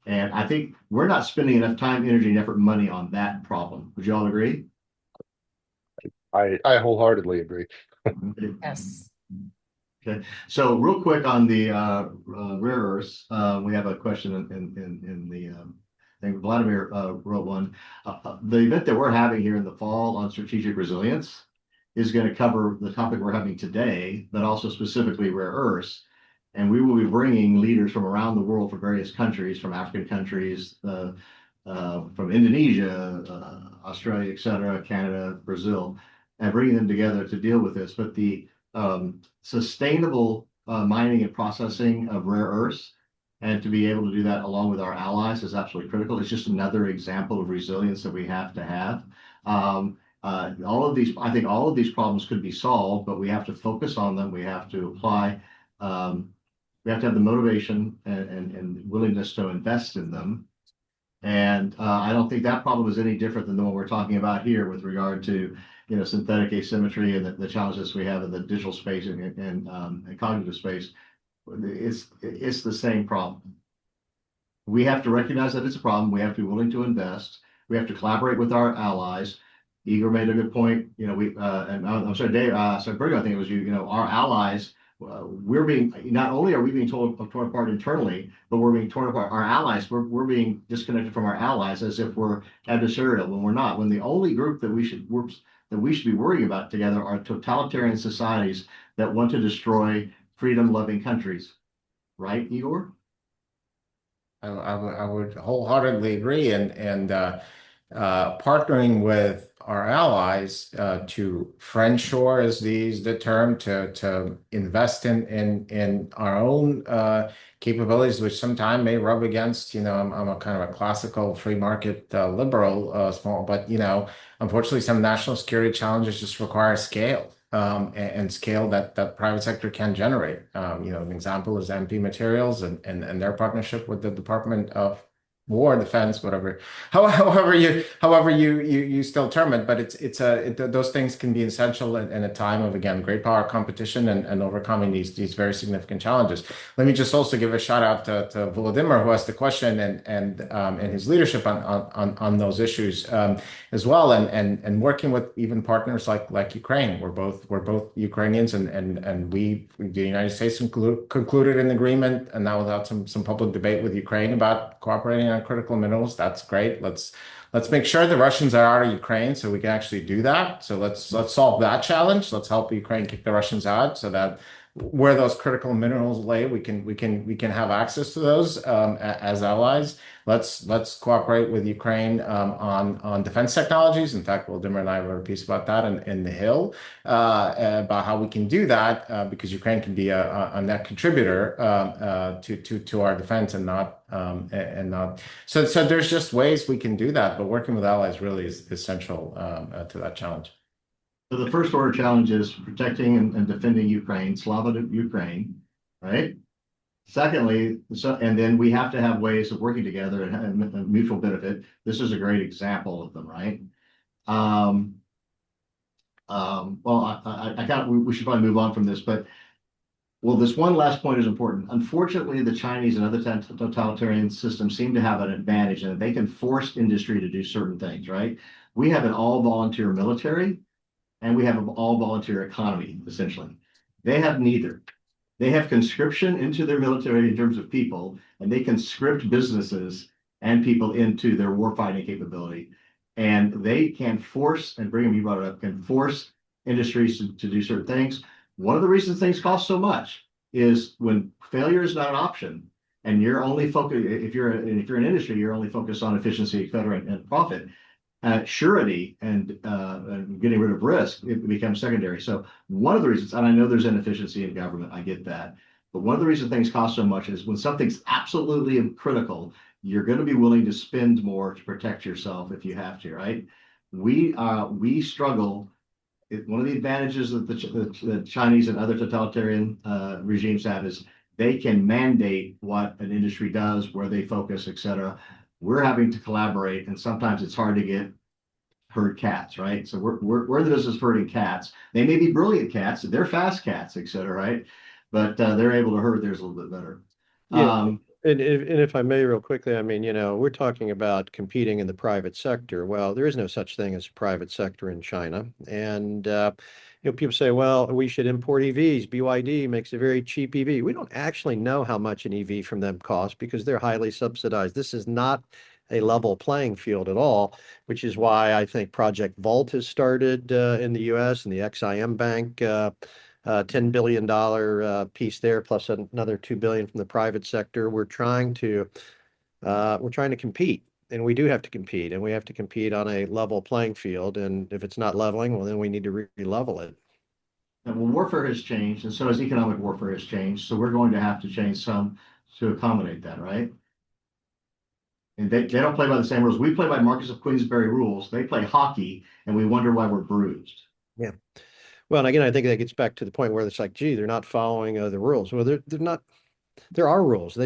And I think we're not spending enough time, energy, and effort, and money on that problem. Would you all agree? I wholeheartily agree. Yes. Okay. So real quick on the rare earths, we have a question in the thing. Vladimir wrote one. The event that we're having here in the fall on strategic resilience is going to cover the topic we're having today, but also specifically rare earths. And we will be bringing leaders from around the world, from various countries, from African countries, from Indonesia, Australia, et cetera, Canada, Brazil, and bringing them together to deal with this. But the sustainable mining and processing of rare earths, and to be able to do that along with our allies is absolutely critical. It's just another example of resilience that we have to have. I think all of these problems could be solved, but we have to focus on them. We have to apply. We have to have the motivation and willingness to invest in them. And I don't think that problem is any different than the one we're talking about here with regard to, synthetic asymmetry and the challenges we have in the digital space and cognitive space. It's the same problem. We have to recognize that it's a problem. We have to be willing to invest. We have to collaborate with our allies. Igor made a good point. And I'm sorry, Dave, sorry, Bergo, I think it was you. Our allies, we're being, not only are we being torn apart internally, but we're being torn apart. Our allies, we're being disconnected from our allies as if we're adversarial when we're not. When the only group that we should be worrying about together are totalitarian societies that want to destroy freedom-loving countries. Right, Igor? I would wholeheartedly agree, and partnering with our allies to friendshore, as these the term, to invest in our own capabilities, which sometimes may rub against. I'm a kind of a classical free market liberal, small, but unfortunately, some national security challenges just require scale. And scale that private sector can generate. An example is MP Materials and their partnership with the Department of War, Defense, whatever, however you still term it. But those things can be essential in a time of, again, great power competition and overcoming these very significant challenges. Let me just also give a shout out to Volodymyr, who asked the question, and his leadership on those issues as well, and working with even partners like Ukraine. We're both Ukrainians, and the United States concluded an agreement, and now without some public debate with Ukraine about cooperating on critical minerals. That's great. Let's make sure the Russians are out of Ukraine so we can actually do that. So let's solve that challenge. Let's help Ukraine kick the Russians out so that where those critical minerals lay, we can have access to those as allies. Let's cooperate with Ukraine on defense technologies. In fact, Volodymyr and I wrote a piece about that in the Hill about how we can do that because Ukraine can be a net contributor to our defense and not. So there's just ways we can do that, but working with allies really is essential to that challenge. So the first order challenge is protecting and defending Ukraine, Slava Ukraine, right? Secondly, and then we have to have ways of working together and mutual benefit. This is a great example of them, right? Well, we should probably move on from this, but this one last point is important. Unfortunately, the Chinese and other totalitarian systems seem to have an advantage in that they can force industry to do certain things, right? We have an all-volunteer military, and we have an all-volunteer economy, essentially. They have neither. They have conscription into their military in terms of people, and they conscript businesses and people into their warfighting capability. And they can force, and Brigham, you brought it up, can force industries to do certain things. One of the reasons things cost so much is when failure is not an option, and you're only focused, if you're an industry, you're only focused on efficiency, et cetera, and profit. Surety and getting rid of risk, it becomes secondary. So one of the reasons, and I know there's inefficiency in government, I get that, but one of the reasons things cost so much is when something's absolutely critical, you're going to be willing to spend more to protect yourself if you have to, right? We struggle. One of the advantages that the Chinese and other totalitarian regimes have is they can mandate what an industry does, where they focus, et cetera. We're having to collaborate, and sometimes it's hard to herd cats, right? So we're in the business of herding cats. They may be brilliant cats, they're fast cats, et cetera, right? But they're able to herd theirs a little bit better. Yeah. And if I may, real quickly, I mean, we're talking about competing in the private sector. Well, there is no such thing as a private sector in China. And, people say, well, we should import EVs. BYD makes a very cheap EV. We don't actually know how much an EV from them costs because they're highly subsidized. This is not a level playing field at all, which is why I think Project Vault has started in the US, and the XIM Bank $10 billion piece there, plus another $2 billion from the private sector. We're trying to compete, and we do have to compete, and we have to compete on a level playing field. And if it's not leveling, well, then we need to re-level it. And warfare has changed, and so has economic warfare has changed. So we're going to have to change some to accommodate that, right? And they don't play by the same rules. We play by Marcus of Queensberry rules. They play hockey, and we wonder why we're bruised. Yeah. Well, and again, I think that gets back to the point where it's like, gee, they're not following the rules. Well, they're not there are rules.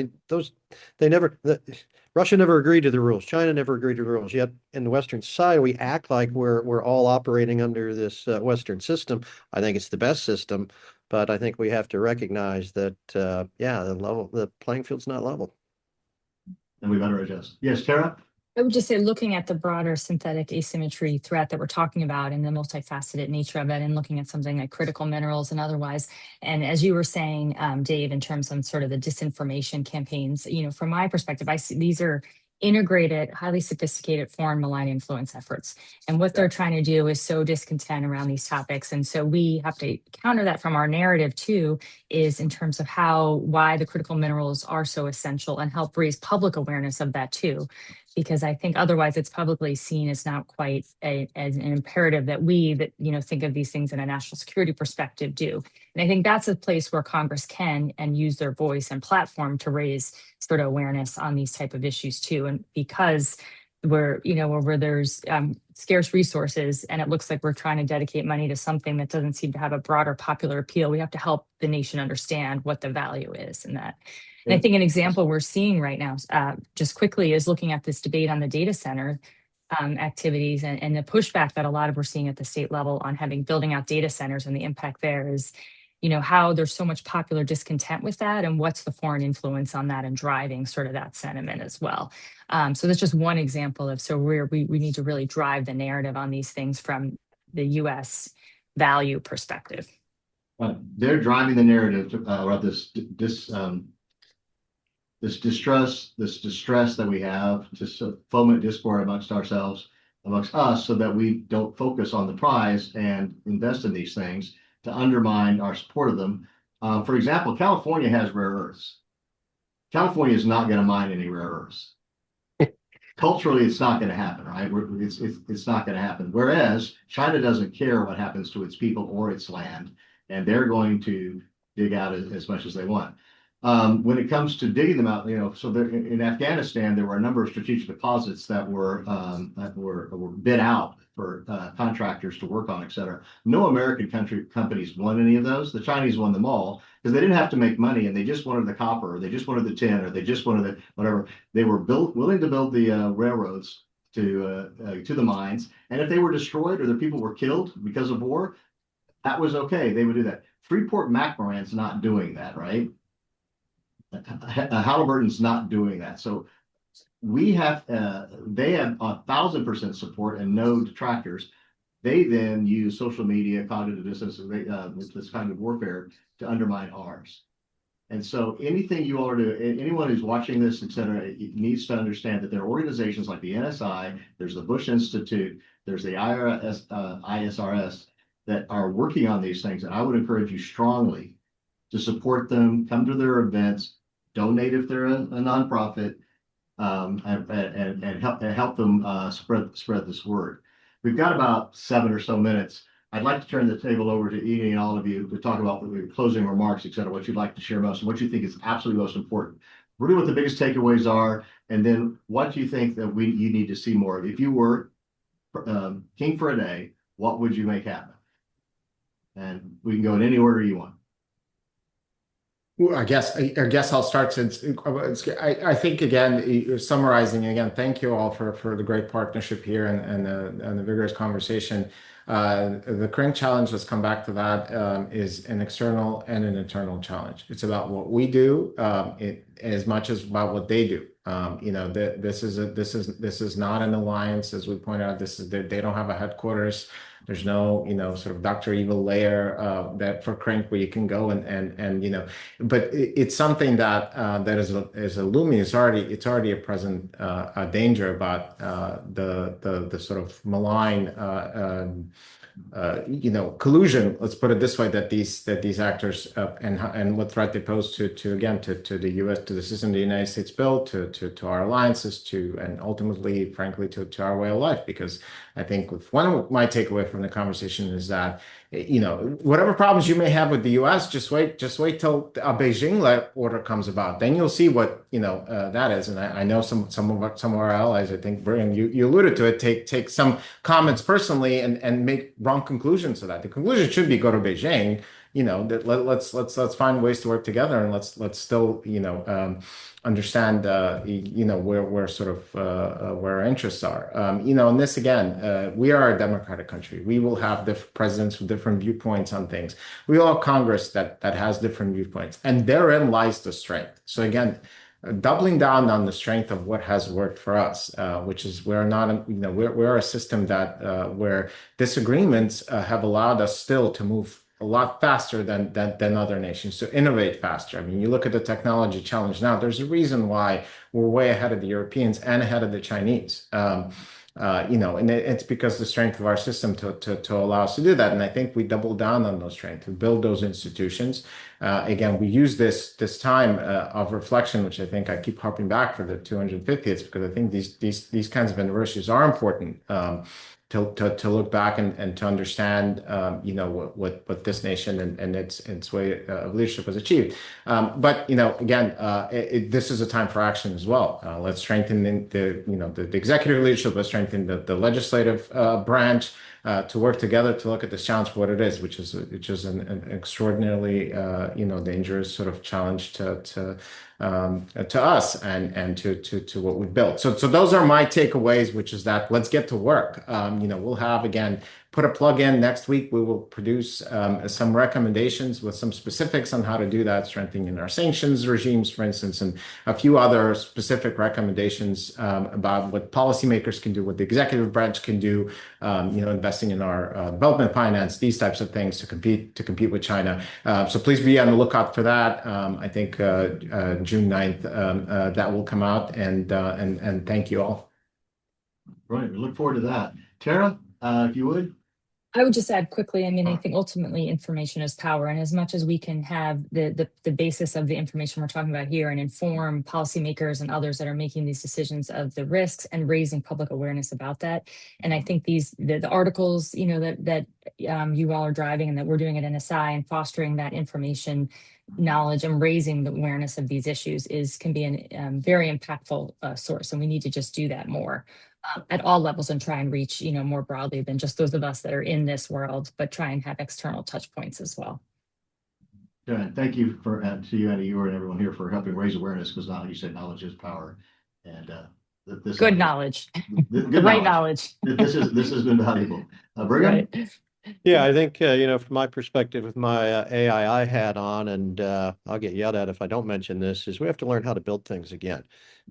Russia never agreed to the rules. China never agreed to the rules. Yet in the Western society, we act like we're all operating under this Western system. I think it's the best system, but I think we have to recognize that yeah, the playing field's not level. And we better adjust. Yes, Tara? I would just say, looking at the broader synthetic asymmetry threat that we're talking about and the multifaceted nature of it, and looking at something like critical minerals and otherwise. And as you were saying, Dave, in terms of sort of the disinformation campaigns, from my perspective, I see these are integrated, highly sophisticated foreign malign influence efforts. And what they're trying to do is sow discontent around these topics. And so we have to counter that from our narrative too, is in terms of why the critical minerals are so essential, and help raise public awareness of that too. Because I think otherwise it's publicly seen as not quite as an imperative that think of these things in a national security perspective do. And I think that's a place where Congress can and use their voice and platform to raise sort of awareness on these type of issues too. And because where there's scarce resources, and it looks like we're trying to dedicate money to something that doesn't seem to have a broader popular appeal, we have to help the nation understand what the value is in that. And I think an example we're seeing right now, just quickly, is looking at this debate on the data center activities and the pushback that a lot of we're seeing at the state level on building out data centers, and the impact there is, how there's so much popular discontent with that, and what's the foreign influence on that and driving sort of that sentiment as well. So that's just one example of we need to really drive the narrative on these things from the U.S. value perspective. They're driving the narrative about this distress that we have to foment discord amongst us, so that we don't focus on the prize and invest in these things to undermine our support of them. For example, California has rare earths. California is not going to mine any rare earths. Culturally, it's not going to happen, right? It's not going to happen. Whereas China doesn't care what happens to its people or its land, and they're going to dig out as much as they want. When it comes to digging them out, so in Afghanistan, there were a number of strategic deposits that were bid out for contractors to work on, et cetera. No American companies won any of those. The Chinese won them all because they didn't have to make money, and they just wanted the copper, or they just wanted the tin, or they just wanted the whatever. They were willing to build the railroads to the mines, and if they were destroyed or their people were killed because of war, that was okay. They would do that. Freeport-McMoRan's not doing that, right? Halliburton's not doing that. So they have 1,000% support and no detractors. They then use social media, cognitive dissonance, this kind of warfare to undermine ours. And so anything you all are doing, anyone who's watching this, et cetera, needs to understand that there are organizations like the NSI, there's the Bush Institute, there's the ISRS that are working on these things. And I would encourage you strongly to support them, come to their events, donate if they're a nonprofit, and help them spread this word. We've got about 7 or so minutes. I'd like to turn the table over to Edie and all of you to talk about the closing remarks, et cetera, what you'd like to share most and what you think is absolutely most important. Really what the biggest takeaways are, and then what do you think that you need to see more of? If you were king for a day, what would you make happen? And we can go in any order you want. Well, I guess I'll start since I think, again, summarizing again, thank you all for the great partnership here and the vigorous conversation. The CRINK challenge, let's come back to that, is an external and an internal challenge. It's about what we do, as much as about what they do. This is not an alliance, as we pointed out. They don't have a headquarters. There's no, sort of Dr. Evil layer that for CRINK where you can go and but it's something that is a looming. It's already a present danger about the sort of malign collusion. Let's put it this way: that these actors and what threat they pose to the U.S., to the system the United States built, to our alliances, and ultimately, frankly, to our way of life. Because I think one of my takeaway from the conversation is that whatever problems you may have with the U.S., just wait till a Beijing order comes about. Then you'll see what that is. And I know some of our allies, I think, Brian, you alluded to it, take some comments personally and make wrong conclusions to that. The conclusion should be go to Beijing, let's find ways to work together, and let's still, understand, where sort of where our interests are. And this again, we are a democratic country. We will have different presidents with different viewpoints on things. We all have Congress that has different viewpoints, and therein lies the strength. So again, doubling down on the strength of what has worked for us, which is we're not, we're a system that where disagreements have allowed us still to move a lot faster than other nations, to innovate faster. I mean, you look at the technology challenge now, there's a reason why we're way ahead of the Europeans and ahead of the Chinese. And it's because the strength of our system to allow us to do that. And I think we double down on those strengths, to build those institutions. Again, we use this time of reflection, which I think I keep harping back for the 250th, because I think these kinds of anniversaries are important. To look back and to understand, what this nation and its way of leadership has achieved. But again, this is a time for action as well. Let's strengthen the executive leadership. Let's strengthen the legislative branch to work together to look at this challenge for what it is, which is an extraordinarily dangerous sort of challenge to us and to what we've built. So those are my takeaways, which is that let's get to work. We'll have, again, put a plug in next week. We will produce some recommendations with some specifics on how to do that, strengthening our sanctions regimes, for instance, and a few other specific recommendations about what policymakers can do, what the executive branch can do, investing in our development finance, these types of things to compete with China. So please be on the lookout for that. I think June 9th that will come out, and thank you all. Right, we look forward to that. Tara, if you would. I would just add quickly, I mean, I think ultimately information is power. And as much as we can have the basis of the information we're talking about here and inform policymakers and others that are making these decisions of the risks and raising public awareness about that. And I think the articles, that you all are driving and that we're doing at NSI and fostering that information knowledge and raising the awareness of these issues can be a very impactful source. And we need to just do that more. At all levels and try and reach, more broadly than just those of us that are in this world, but try and have external touch points as well. Yeah, thank you to you and everyone here for helping raise awareness, because you said knowledge is power, and this good knowledge, the right knowledge. This has been valuable. Brigham? Right. Yeah, I think, from my perspective, with my AII hat on, and I'll get yelled at if I don't mention this, is we have to learn how to build things again.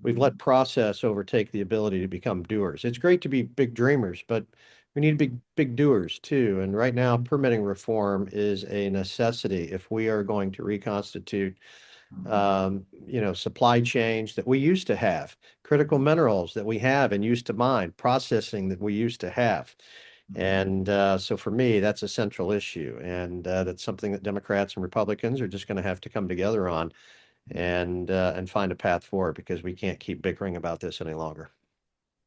We've let process overtake the ability to become doers. It's great to be big dreamers, but we need big doers too. And right now, permitting reform is a necessity if we are going to reconstitute, supply chains that we used to have, critical minerals that we have and used to mine, processing that we used to have. And so for me, that's a central issue. And that's something that Democrats and Republicans are just going to have to come together on and find a path forward, because we can't keep bickering about this any longer.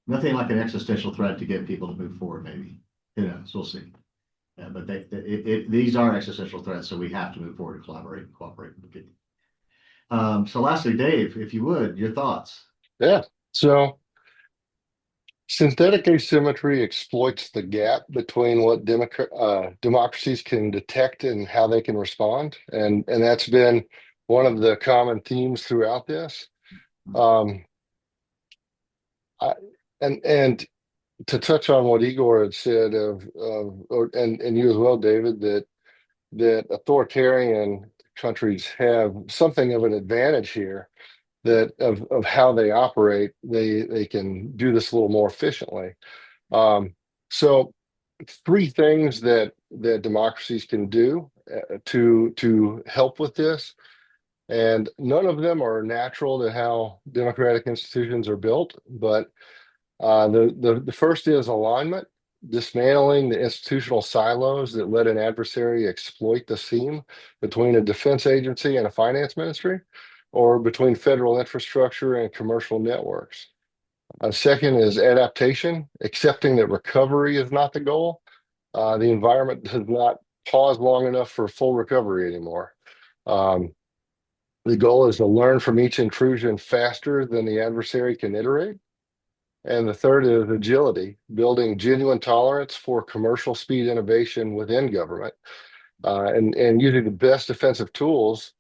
Nothing like an existential threat to get people to move forward, maybe. So we'll see. Yeah, but these are existential threats, so we have to move forward and cooperate with people. So lastly, Dave, if you would, your thoughts. Yeah. So synthetic asymmetry exploits the gap between what democracies can detect and how they can respond, and that's been one of the common themes throughout this. And to touch on what Igor had said and you as well, David, that authoritarian countries have something of an advantage here, that of how they operate, they can do this a little more efficiently. So three things that democracies can do to help with this, and none of them are natural to how democratic institutions are built, but the first is alignment, dismantling the institutional silos that let an adversary exploit the seam between a defense agency and a finance ministry, or between federal infrastructure and commercial networks. Second is adaptation, accepting that recovery is not the goal. The environment does not pause long enough for full recovery anymore. The goal is to learn from each intrusion faster than the adversary can iterate. And the third is agility, building genuine tolerance for commercial speed innovation within government. and using the best defensive tools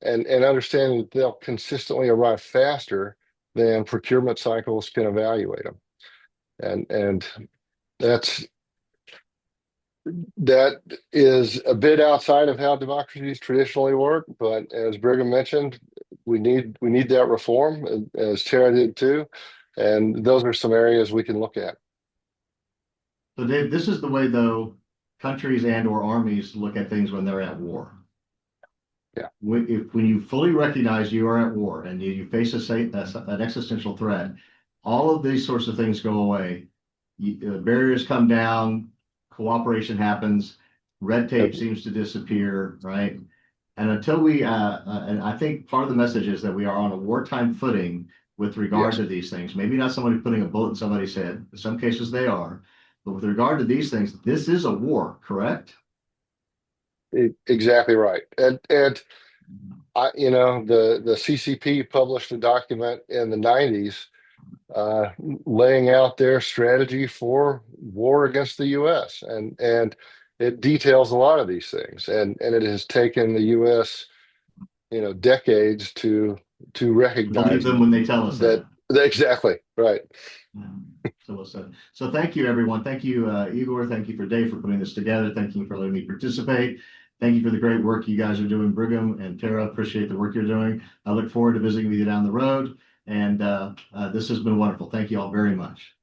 and understanding that they'll consistently arrive faster than procurement cycles can evaluate them. And that is a bit outside of how democracies traditionally work, but as Brigham mentioned, we need that reform, as Tara did too, and those are some areas we can look at. So Dave, this is the way though countries and or armies look at things when they're at war. Yeah. When you fully recognize you are at war and you face an existential threat, all of these sorts of things go away. Barriers come down, cooperation happens, red tape seems to disappear, right? And until and I think part of the message is that we are on a wartime footing with regard to these things. Maybe not somebody putting a bullet in somebody's head. In some cases they are. But with regard to these things, this is a war, correct? Exactly right. And the CCP published a document in the 90s laying out their strategy for war against the U.S. and it details a lot of these things, and it has taken the U.S. decades to recognize Believe them when they tell us that. Exactly right. So well said. So thank you, everyone. Thank you, Igor. Thank you for Dave for putting this together. Thank you for letting me participate. Thank you for the great work you guys are doing, Brigham and Tara. Appreciate the work you're doing. I look forward to visiting with you down the road. And this has been wonderful. Thank you all very much.